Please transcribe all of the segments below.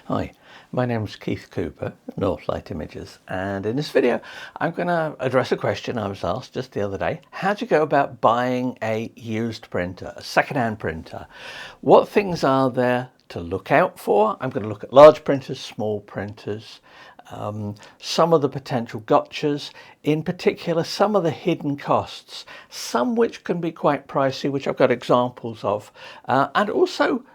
Hi, my name is Keith Cooper of Northlight Images, and in this video I'm going to address a question I was asked just the other day. How do you go about buying a used printer, a second-hand printer? What things are there to look out for? I'm going to look at large printers, small printers, some of the potential gotchas, in particular some of the hidden costs, some which can be quite pricey, which I've got examples of, and also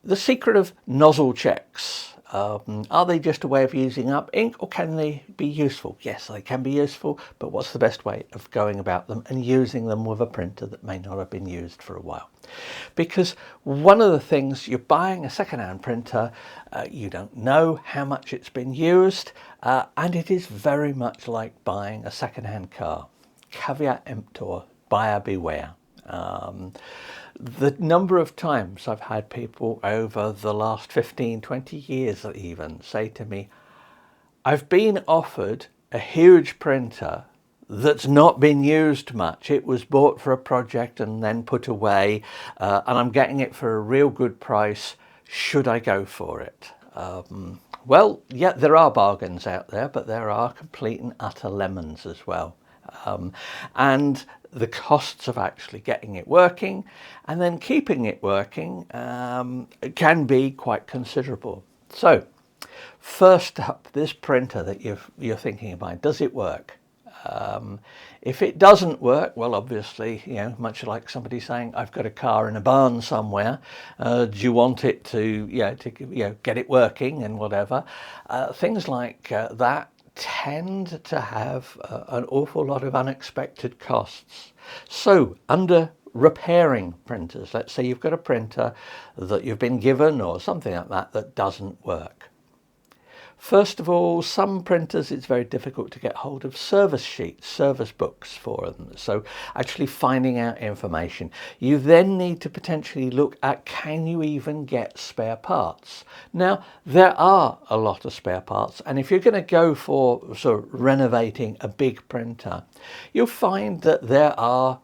the secret of nozzle checks. Are they just a way of using up ink, or can they be useful? Yes, they can be useful, but what's the best way of going about them and using them with a printer that may not have been used for a while? Because one of the things, you're buying a second-hand printer, you don't know how much it's been used, and it is very much like buying a second-hand car. Caveat emptor, buyer beware. The number of times I've had people over the last 15, 20 years even say to me, I've been offered a huge printer that's not been used much. It was bought for a project and then put away, and I'm getting it for a real good price. Should I go for it? Well, yeah, there are bargains out there, but there are complete and utter lemons as well. And the costs of actually getting it working and then keeping it working can be quite considerable. So first up, this printer that you're thinking about, does it work? If it doesn't work, well, obviously, much like somebody saying, I've got a car in a barn somewhere, do you want it to get it working and whatever? Things like that tend to have an awful lot of unexpected costs. So under repairing printers, let's say you've got a printer that you've been given or something like that that doesn't work. First of all, some printers, it's very difficult to get hold of service sheets, service books for them. So actually finding out information. You then need to potentially look at, can you even get spare parts? Now, there are a lot of spare parts, and if you're going to go for sort of renovating a big printer, you'll find that there are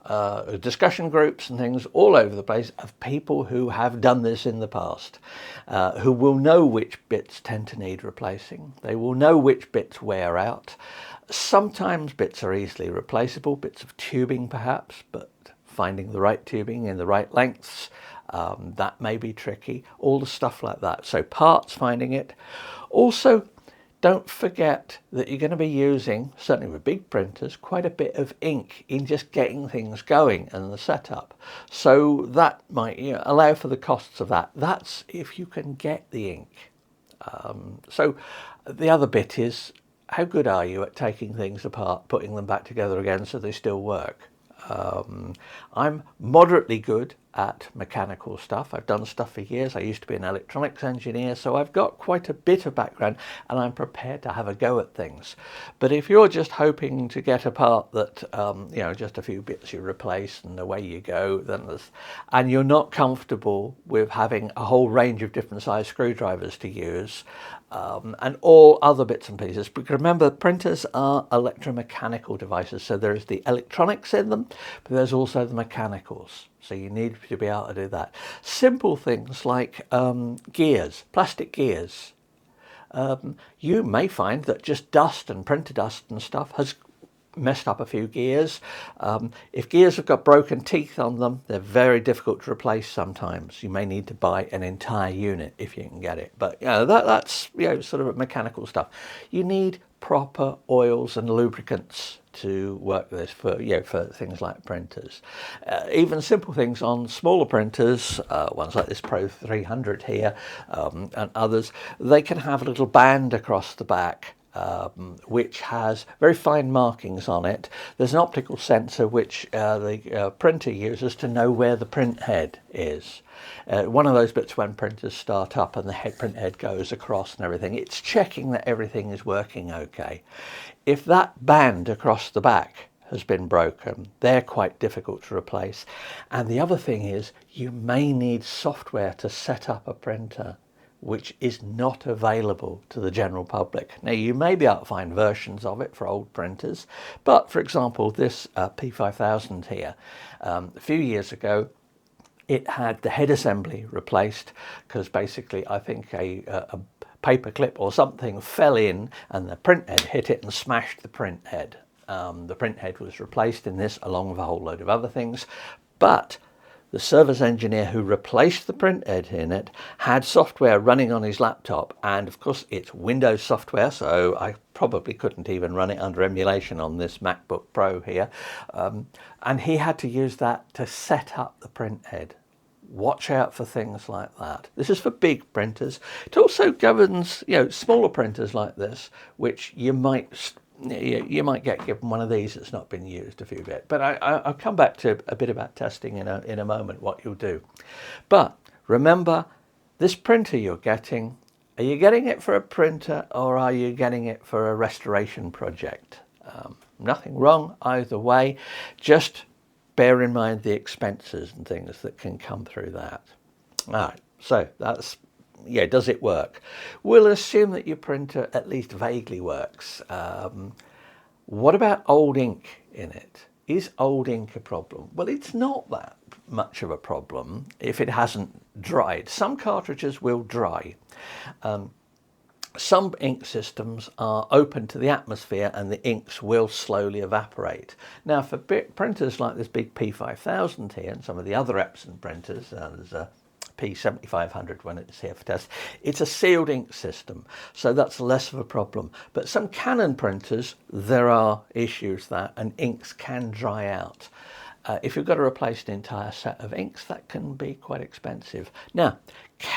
discussion groups and things all over the place of people who have done this in the past, who will know which bits tend to need replacing. They will know which bits wear out. Sometimes bits are easily replaceable, bits of tubing perhaps, but finding the right tubing in the right lengths, that may be tricky. All the stuff like that. So parts, finding it. Also, don't forget that you're going to be using, certainly with big printers, quite a bit of ink in just getting things going and the setup. So that might allow for the costs of that. That's if you can get the ink. So the other bit is, how good are you at taking things apart, putting them back together again so they still work? I'm moderately good at mechanical stuff. I've done stuff for years. I used to be an electronics engineer, so I've got quite a bit of background and I'm prepared to have a go at things. But if you're just hoping to get a part that, just a few bits you replace and away you go, and you're not comfortable with having a whole range of different size screwdrivers to use, and all other bits and pieces. Because remember, printers are electromechanical devices, so there's the electronics in them, but there's also the mechanicals. So you need to be able to do that. Simple things like gears, plastic gears. You may find that just dust and printer dust and stuff has messed up a few gears. If gears have got broken teeth on them, they're very difficult to replace sometimes. You may need to buy an entire unit if you can get it. But that's sort of mechanical stuff. You need proper oils and lubricants to work this for things like printers. Even simple things on smaller printers, ones like this Pro 300 here, and others, they can have a little band across the back which has very fine markings on it. There's an optical sensor which the printer uses to know where the print head is. One of those bits when printers start up and the print head goes across and everything, it's checking that everything is working okay. If that band across the back has been broken, they're quite difficult to replace. And the other thing is, you may need software to set up a printer which is not available to the general public. Now, you may be able to find versions of it for old printers, but for example, this P5000 here, a few years ago, it had the head assembly replaced because basically I think a paperclip or something fell in and the print head hit it and smashed the print head. The print head was replaced in this along with a whole load of other things, but the service engineer who replaced the print head in it had software running on his laptop, and of course it's Windows software, so I probably couldn't even run it under emulation on this MacBook Pro here, and he had to use that to set up the print head. Watch out for things like that. This is for big printers. It also governs, smaller printers like this, which you might get given one of these that's not been used a few bit. But I'll come back to a bit about testing in a moment, what you'll do. But remember, this printer you're getting, are you getting it for a printer or are you getting it for a restoration project? Nothing wrong either way. Just bear in mind the expenses and things that can come through that. All right, so that's, does it work? We'll assume that your printer at least vaguely works. What about old ink in it? Is old ink a problem? Well, it's not that much of a problem if it hasn't dried. Some cartridges will dry. Some ink systems are open to the atmosphere and the inks will slowly evaporate. Now, for printers like this big P5000 here and some of the other Epson printers, there's a P7500 when it's here for test, it's a sealed ink system, so that's less of a problem. But some Canon printers, there are issues that, and inks can dry out. If you've got to replace an entire set of inks, that can be quite expensive. Now,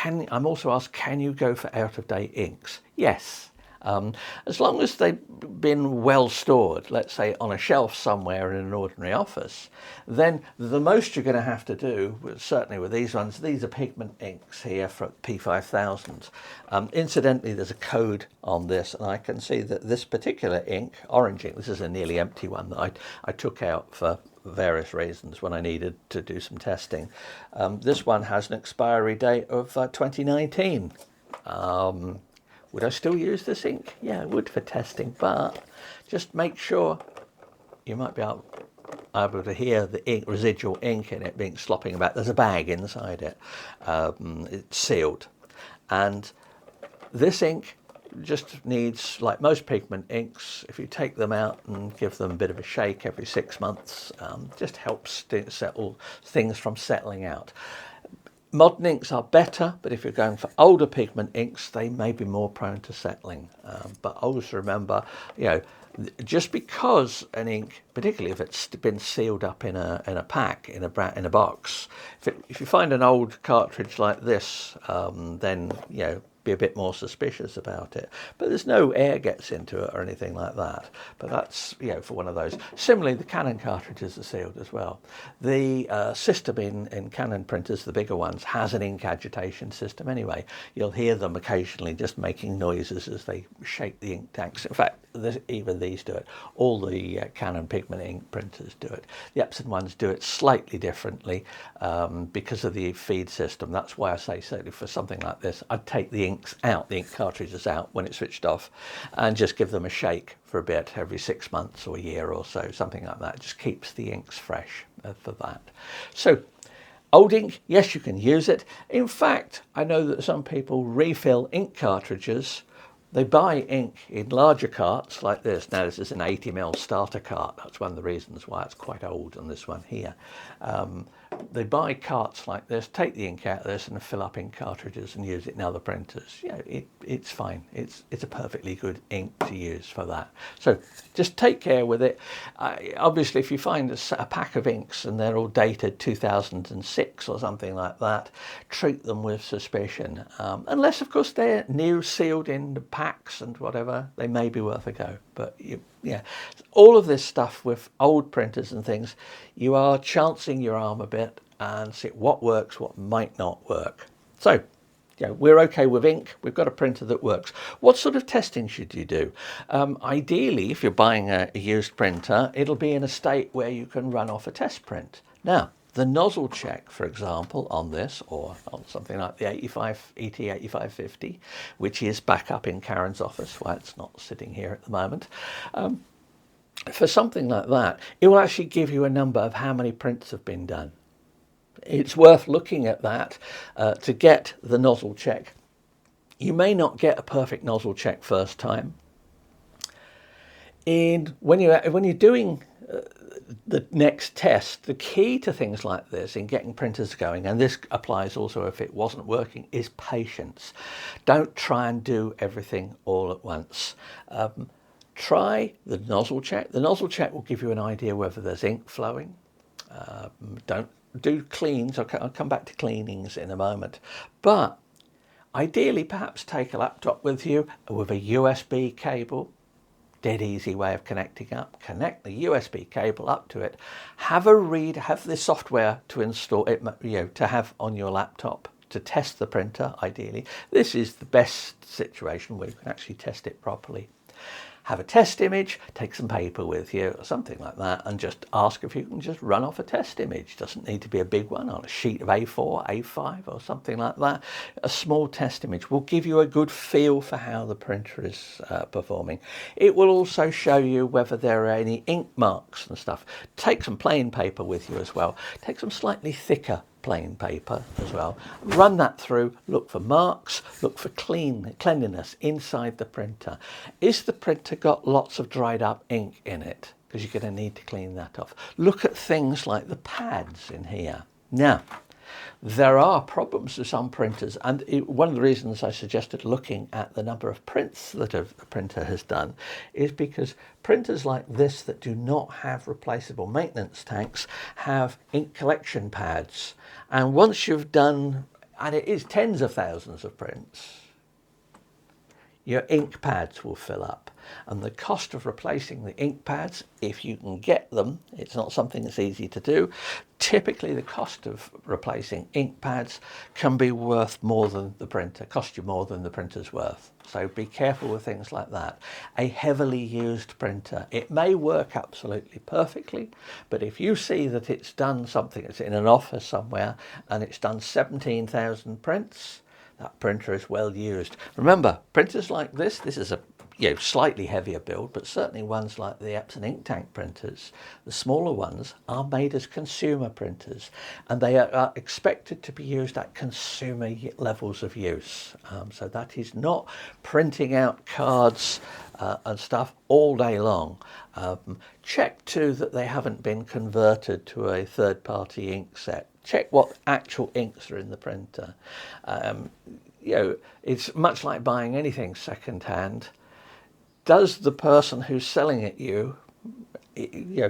I'm also asked, can you go for out-of-date inks? Yes. As long as they've been well stored, let's say on a shelf somewhere in an ordinary office, then the most you're going to have to do, certainly with these ones, these are pigment inks here for P5000s. Incidentally, there's a code on this, and I can see that this particular ink, orange ink, this is a nearly empty one that I took out for various reasons when I needed to do some testing. This one has an expiry date of 2019. Would I still use this ink? Yeah, I would for testing, but just make sure, you might be able to hear the ink, residual ink in it being slopping about. There's a bag inside it. It's sealed. And this ink just needs, like most pigment inks, if you take them out and give them a bit of a shake every 6 months, just helps settle things from settling out. Modern inks are better, but if you're going for older pigment inks, they may be more prone to settling. But always remember, just because an ink, particularly if it's been sealed up in a pack, in a box, if you find an old cartridge like this, then be a bit more suspicious about it. But there's no air gets into it or anything like that. But that's, for one of those. Similarly, the Canon cartridges are sealed as well. The system in Canon printers, the bigger ones, has an ink agitation system anyway. You'll hear them occasionally just making noises as they shake the ink tanks. In fact, even these do it. All the Canon pigment ink printers do it. The Epson ones do it slightly differently because of the feed system. That's why I say, certainly for something like this, I'd take the inks out, the ink cartridges out when it's switched off, and just give them a shake for a bit every 6 months or a year or so, something like that. It just keeps the inks fresh for that. So old ink, yes, you can use it. In fact, I know that some people refill ink cartridges. They buy ink in larger carts like this. Now, this is an 80ml starter cart. That's one of the reasons why it's quite old on this one here. They buy carts like this, take the ink out of this and fill up ink cartridges and use it in other printers. It's fine. It's a perfectly good ink to use for that. So just take care with it. Obviously, if you find a pack of inks and they're all dated 2006 or something like that, treat them with suspicion. Unless, of course, they're new, sealed in the packs and whatever, they may be worth a go. But all of this stuff with old printers and things, you are chancing your arm a bit and see what works, what might not work. So, we're okay with ink. We've got a printer that works. What sort of testing should you do? Ideally, if you're buying a used printer, it'll be in a state where you can run off a test print. Now, the nozzle check, for example, on this, or on something like the ET8550, which is back up in Karen's office, why it's not sitting here at the moment. For something like that, it will actually give you a number of how many prints have been done. It's worth looking at that to get the nozzle check. You may not get a perfect nozzle check first time. And when you're doing the next test, the key to things like this in getting printers going, and this applies also if it wasn't working, is patience. Don't try and do everything all at once. Try the nozzle check. The nozzle check will give you an idea whether there's ink flowing. Don't do cleans. I'll come back to cleanings in a moment. But ideally, perhaps take a laptop with you with a USB cable. Dead easy way of connecting up. Connect the USB cable up to it. Have the software to install it, to have on your laptop to test the printer, ideally. This is the best situation where you can actually test it properly. Have a test image, take some paper with you or something like that, and just ask if you can just run off a test image. Doesn't need to be a big one, on a sheet of A4, A5 or something like that. A small test image will give you a good feel for how the printer is performing. It will also show you whether there are any ink marks and stuff. Take some plain paper with you as well. Take some slightly thicker plain paper as well. Run that through, look for marks, look for cleanliness inside the printer. Is the printer got lots of dried up ink in it? Because you're going to need to clean that off. Look at things like the pads in here. Now, there are problems with some printers, and one of the reasons I suggested looking at the number of prints that a printer has done is because printers like this that do not have replaceable maintenance tanks have ink collection pads. And once you've done, and it is tens of thousands of prints, your ink pads will fill up. And the cost of replacing the ink pads, if you can get them, it's not something that's easy to do. Typically the cost of replacing ink pads can be worth more than the printer, cost you more than the printer's worth. So be careful with things like that. A heavily used printer, it may work absolutely perfectly, but if you see that it's done something, it's in an office somewhere, and it's done 17,000 prints, that printer is well used. Remember, printers like this is a slightly heavier build, but certainly ones like the Epson ink tank printers, the smaller ones, are made as consumer printers, and they are expected to be used at consumer levels of use. So that is not printing out cards and stuff all day long. Check too that they haven't been converted to a third-party ink set. Check what actual inks are in the printer. It's much like buying anything second-hand. Does the person who's selling it you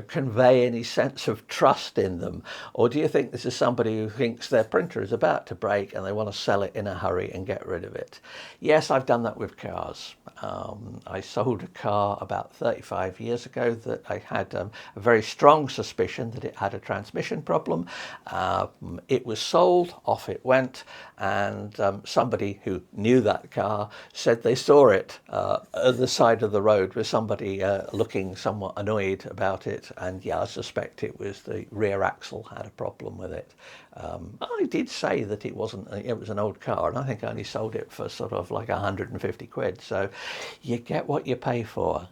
convey any sense of trust in them? Or do you think this is somebody who thinks their printer is about to break and they want to sell it in a hurry and get rid of it? Yes, I've done that with cars. I sold a car about 35 years ago that I had a very strong suspicion that it had a transmission problem. It was sold, off it went, and somebody who knew that car said they saw it at the side of the road with somebody looking somewhat annoyed about it, and I suspect it was the rear axle had a problem with it. I did say that it was an old car, and I think I only sold it for sort of like 150 quid. So you get what you pay for.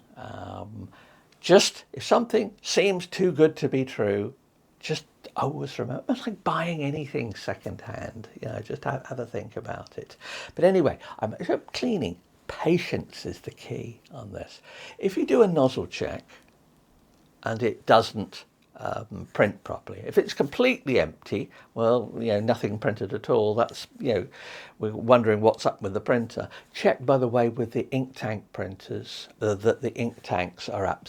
Just if something seems too good to be true, just always remember, it's like buying anything second-hand. Just have a think about it. But anyway, cleaning. Patience is the key on this. If you do a nozzle check and it doesn't print properly, if it's completely empty, well, nothing printed at all, that's, we're wondering what's up with the printer. Check, by the way, with the ink tank printers that the ink tanks are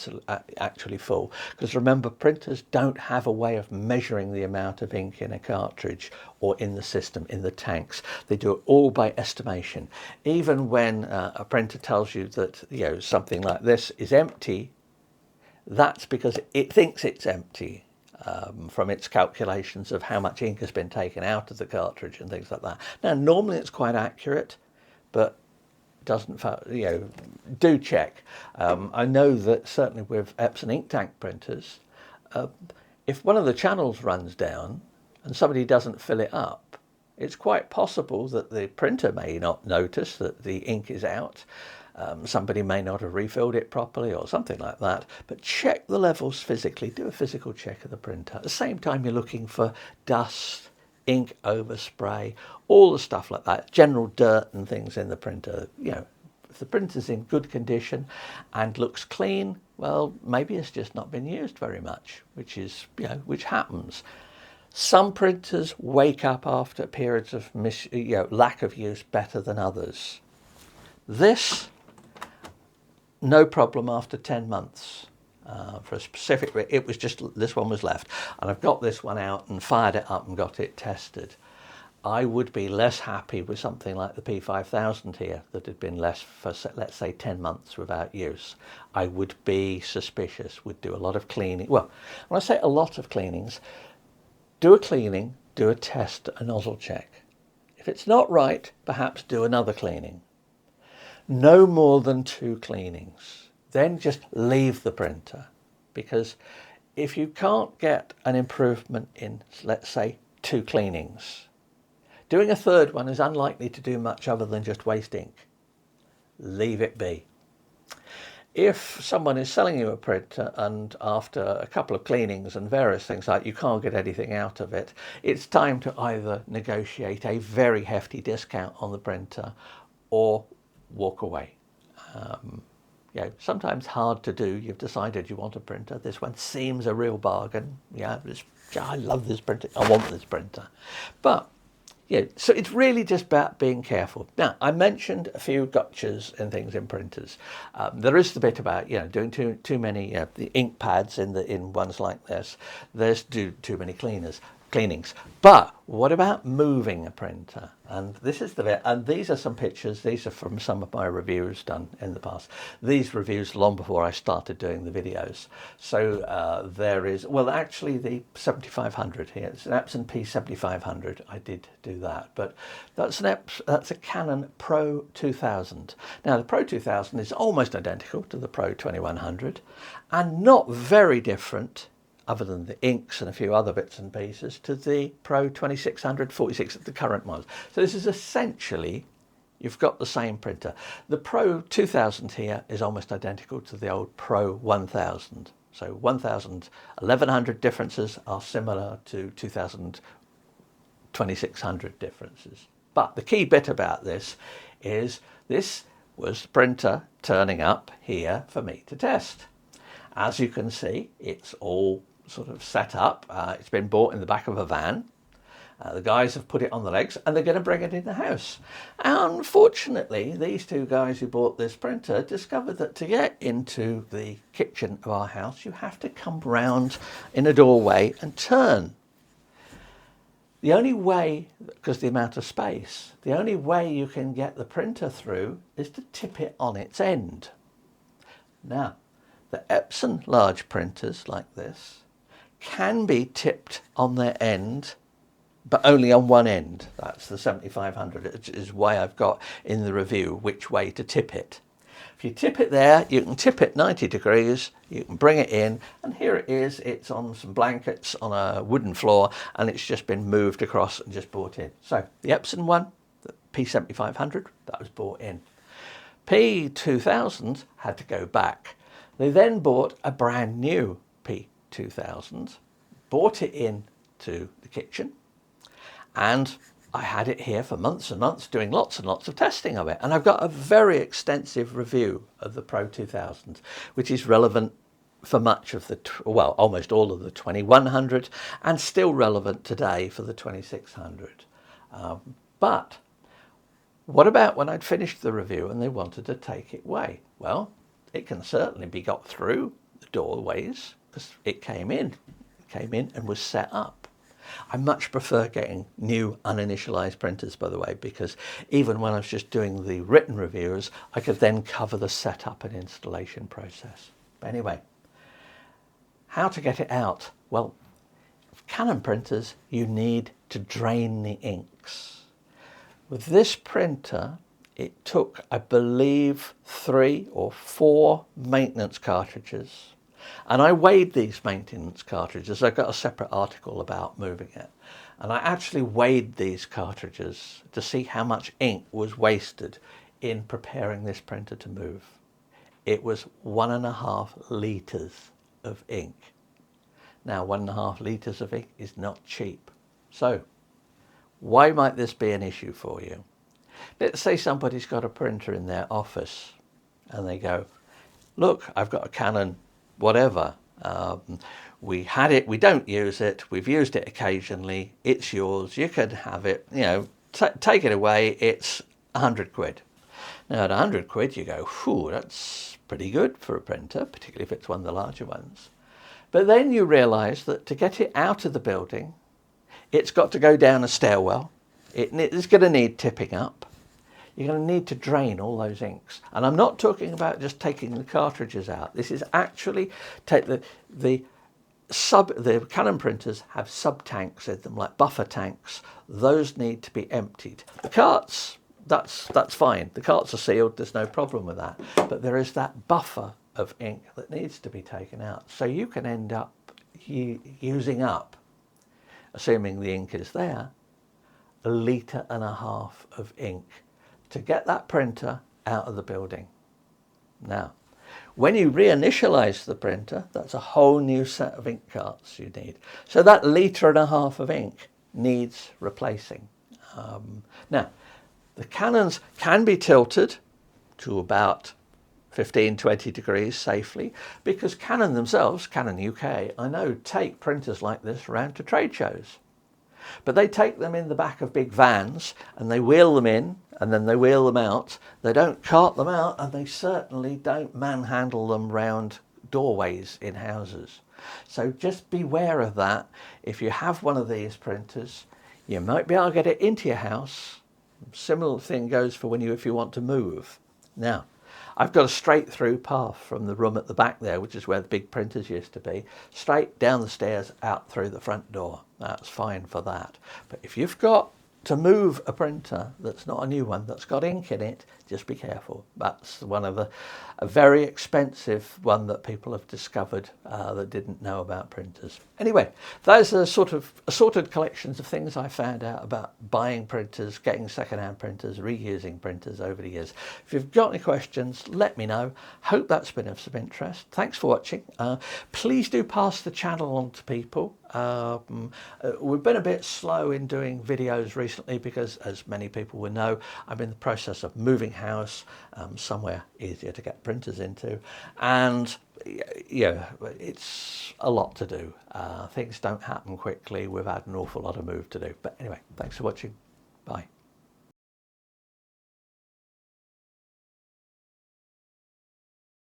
actually full, because remember, printers don't have a way of measuring the amount of ink in a cartridge or in the system, in the tanks. They do it all by estimation. Even when a printer tells you that something like this is empty, that's because it thinks it's empty from its calculations of how much ink has been taken out of the cartridge and things like that. Now, normally it's quite accurate, but doesn't, do check. I know that certainly with Epson ink tank printers, if one of the channels runs down and somebody doesn't fill it up, it's quite possible that the printer may not notice that the ink is out. Somebody may not have refilled it properly or something like that, but check the levels physically. Do a physical check of the printer. At the same time, you're looking for dust, ink overspray, all the stuff like that, general dirt and things in the printer. You know, if the printer's in good condition and looks clean, well, maybe it's just not been used very much, which is, you know, which happens. Some printers wake up after periods of lack of use better than others. This, no problem after 10 months. For a specific, it was just, this one was left. And I've got this one out and fired it up and got it tested. I would be less happy with something like the P5000 here that had been less for, let's say, 10 months without use. I would be suspicious, would do a lot of cleaning. Well, when I say a lot of cleanings, do a cleaning, do a test, a nozzle check. If it's not right, perhaps do another cleaning. No more than 2 cleanings. Then just leave the printer, because if you can't get an improvement in, let's say, 2 cleanings, doing a third one is unlikely to do much other than just waste ink. Leave it be. If someone is selling you a printer and after a couple of cleanings and various things like you can't get anything out of it, it's time to either negotiate a very hefty discount on the printer or walk away. You know, sometimes hard to do. You've decided you want a printer. This one seems a real bargain. Yeah, I love this printer. I want this printer. But yeah, so it's really just about being careful. Now, I mentioned a few gotchas and things in printers. There is the bit about, you know, doing too many the ink pads in ones like this. There's too many cleanings. But what about moving a printer? And this is the bit, and these are some pictures. These are from some of my reviews done in the past. These reviews long before I started doing the videos. So there is, well, actually the 7500 here. It's an Epson P7500. I did do that, but that's a Canon Pro 2000. Now the Pro 2000 is almost identical to the Pro 2100, and not very different, other than the inks and a few other bits and pieces, to the Pro 2600 46, the current model. So this is essentially, you've got the same printer. The Pro 2000 here is almost identical to the old Pro 1000. So 1100 differences are similar to 2600 differences. But the key bit about this is this was the printer turning up here for me to test. As you can see, it's all sort of set up. It's been bought in the back of a van. The guys have put it on the legs and they're going to bring it in the house. Unfortunately, these 2 guys who bought this printer discovered that to get into the kitchen of our house, you have to come round in a doorway and turn. The only way, because the amount of space, the only way you can get the printer through is to tip it on its end. Now, the Epson large printers like this can be tipped on their end, but only on one end. That's the 7500. It is why I've got in the review which way to tip it. If you tip it there, you can tip it 90 degrees, you can bring it in, and here it is. It's on some blankets on a wooden floor, and it's just been moved across and just brought in. So the Epson one, the P7500, that was brought in. P2000 had to go back. They then bought a brand new P2000, bought it into the kitchen, and I had it here for months and months doing lots and lots of testing of it. And I've got a very extensive review of the Pro 2000, which is relevant for much of the, well, almost all of the 2100 and still relevant today for the 2600. But what about when I'd finished the review and they wanted to take it away? Well, it can certainly be got through the doorways because it came in and was set up. I much prefer getting new uninitialized printers, by the way, because even when I was just doing the written reviews, I could then cover the setup and installation process. But anyway, how to get it out? Well, with Canon printers, you need to drain the inks. With this printer, it took, I believe, 3 or 4 maintenance cartridges. And I weighed these maintenance cartridges. I've got a separate article about moving it. And I actually weighed these cartridges to see how much ink was wasted in preparing this printer to move. It was 1.5 litres of ink. Now, 1.5 litres of ink is not cheap. So Why might this be an issue for you? Let's say somebody's got a printer in their office and they go, look, I've got a Canon, whatever. We had it, we don't use it, we've used it occasionally, it's yours, you can have it, take it away, it's 100 quid. Now at 100 quid you go, whew, that's pretty good for a printer, particularly if it's one of the larger ones. But then you realise that to get it out of the building, it's got to go down a stairwell, it's going to need tipping up. You're going to need to drain all those inks. And I'm not talking about just taking the cartridges out. This is actually take the Canon printers have sub-tanks in them, like buffer tanks. Those need to be emptied. The carts, that's fine. The carts are sealed, there's no problem with that. But there is that buffer of ink that needs to be taken out. So you can end up using up, assuming the ink is there, 1.5 litres of ink to get that printer out of the building. Now, when you reinitialize the printer, that's a whole new set of ink carts you need. So that 1.5 litres of ink needs replacing. Now, the Canons can be tilted to about 15, 20 degrees safely, because Canon themselves, Canon UK, I know, take printers like this around to trade shows. But they take them in the back of big vans and they wheel them in and then they wheel them out. They don't cart them out, and they certainly don't manhandle them round doorways in houses. So just beware of that. If you have one of these printers, you might be able to get it into your house. Similar thing goes for if you want to move. Now, I've got a straight through path from the room at the back there, which is where the big printers used to be, straight down the stairs out through the front door. That's fine for that. But if you've got to move a printer that's not a new one, that's got ink in it, just be careful. That's one of a very expensive one that people have discovered that didn't know about printers. Anyway, those are sort of assorted collections of things I found out about buying printers, getting second-hand printers, reusing printers over the years. If you've got any questions, let me know. Hope that's been of some interest. Thanks for watching. Please do pass the channel on to people. We've been a bit slow in doing videos recently because, as many people will know, I'm in the process of moving house, somewhere easier to get printers into, and yeah, it's a lot to do. Things don't happen quickly. We've had an awful lot of move to do. But anyway, thanks for watching. Bye.